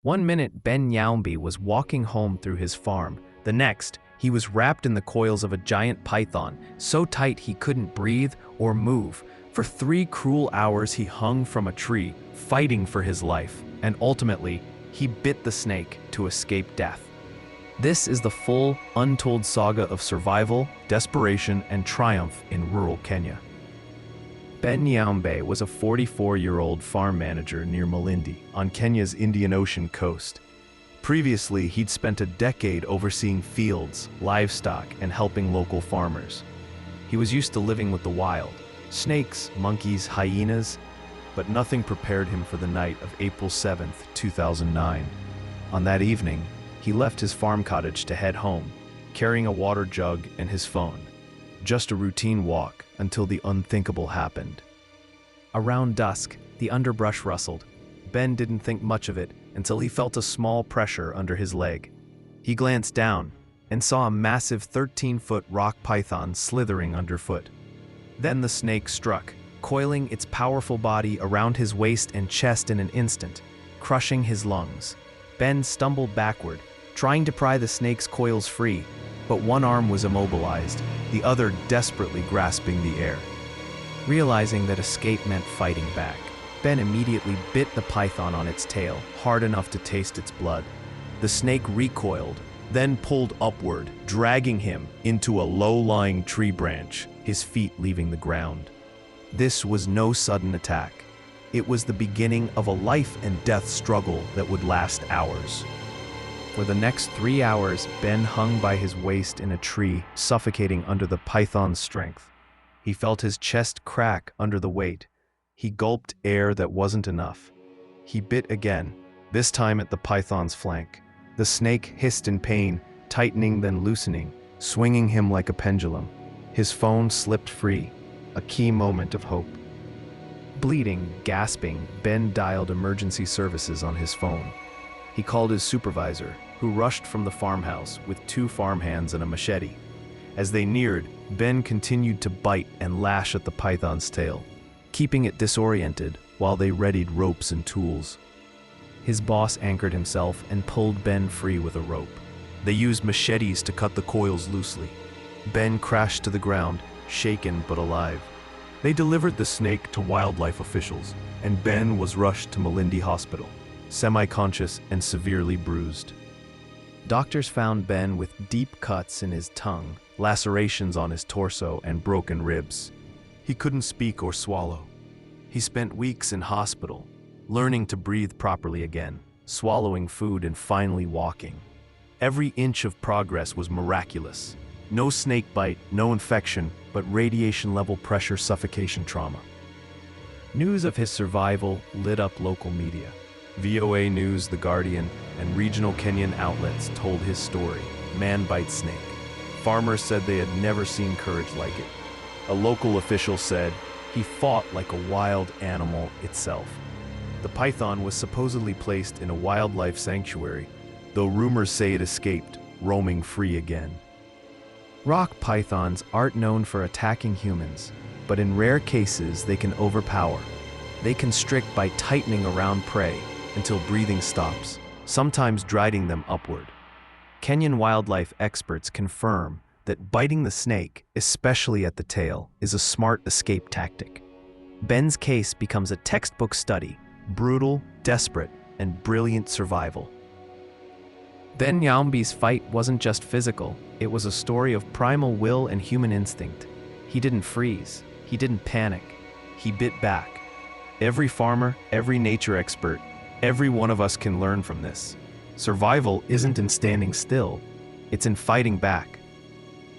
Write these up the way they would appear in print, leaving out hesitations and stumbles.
One minute, Ben Nyaumbe was walking home through his farm. The next, he was wrapped in the coils of a giant python, so tight he couldn't breathe or move. For 3 cruel hours he hung from a tree, fighting for his life, and ultimately, he bit the snake to escape death. This is the full, untold saga of survival, desperation, and triumph in rural Kenya. Ben Nyaumbe was a 44-year-old farm manager near Malindi, on Kenya's Indian Ocean coast. Previously, he'd spent a decade overseeing fields, livestock, and helping local farmers. He was used to living with the wild, snakes, monkeys, hyenas, but nothing prepared him for the night of April 7, 2009. On that evening, he left his farm cottage to head home, carrying a water jug and his phone. Just a routine walk until the unthinkable happened. Around dusk, the underbrush rustled. Ben didn't think much of it until he felt a small pressure under his leg. He glanced down and saw a massive 13-foot rock python slithering underfoot. Then the snake struck, coiling its powerful body around his waist and chest in an instant, crushing his lungs. Ben stumbled backward, trying to pry the snake's coils free, but one arm was immobilized, the other desperately grasping the air. Realizing that escape meant fighting back, Ben immediately bit the python on its tail, hard enough to taste its blood. The snake recoiled, then pulled upward, dragging him into a low-lying tree branch, his feet leaving the ground. This was no sudden attack. It was the beginning of a life-and-death struggle that would last hours. For the next 3 hours, Ben hung by his waist in a tree, suffocating under the python's strength. He felt his chest crack under the weight. He gulped air that wasn't enough. He bit again, this time at the python's flank. The snake hissed in pain, tightening then loosening, swinging him like a pendulum. His phone slipped free, a key moment of hope. Bleeding, gasping, Ben dialed emergency services on his phone. He called his supervisor, who rushed from the farmhouse with 2 farmhands and a machete. As they neared, Ben continued to bite and lash at the python's tail, keeping it disoriented while they readied ropes and tools. His boss anchored himself and pulled Ben free with a rope. They used machetes to cut the coils loosely. Ben crashed to the ground, shaken but alive. They delivered the snake to wildlife officials, and Ben was rushed to Malindi Hospital, semi-conscious and severely bruised. Doctors found Ben with deep cuts in his tongue, lacerations on his torso, and broken ribs. He couldn't speak or swallow. He spent weeks in hospital, learning to breathe properly again, swallowing food, and finally walking. Every inch of progress was miraculous. No snake bite, no infection, but radiation-level pressure suffocation trauma. News of his survival lit up local media. VOA News, The Guardian, and regional Kenyan outlets told his story, Man Bites Snake. Farmers said they had never seen courage like it. A local official said he fought like a wild animal itself. The python was supposedly placed in a wildlife sanctuary, though rumors say it escaped, roaming free again. Rock pythons aren't known for attacking humans, but in rare cases they can overpower. They constrict by tightening around prey until breathing stops, sometimes driving them upward. Kenyan wildlife experts confirm that biting the snake, especially at the tail, is a smart escape tactic. Ben's case becomes a textbook study, brutal, desperate, and brilliant survival. Ben Nyaumbe's fight wasn't just physical, it was a story of primal will and human instinct. He didn't freeze, he didn't panic, he bit back. Every farmer, every nature expert, every one of us can learn from this. Survival isn't in standing still, it's in fighting back.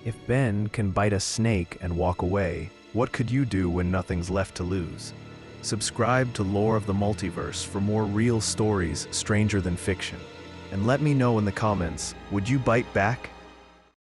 If Ben can bite a snake and walk away, what could you do when nothing's left to lose? Subscribe to Lore of the Multiverse for more real stories stranger than fiction. And let me know in the comments, would you bite back?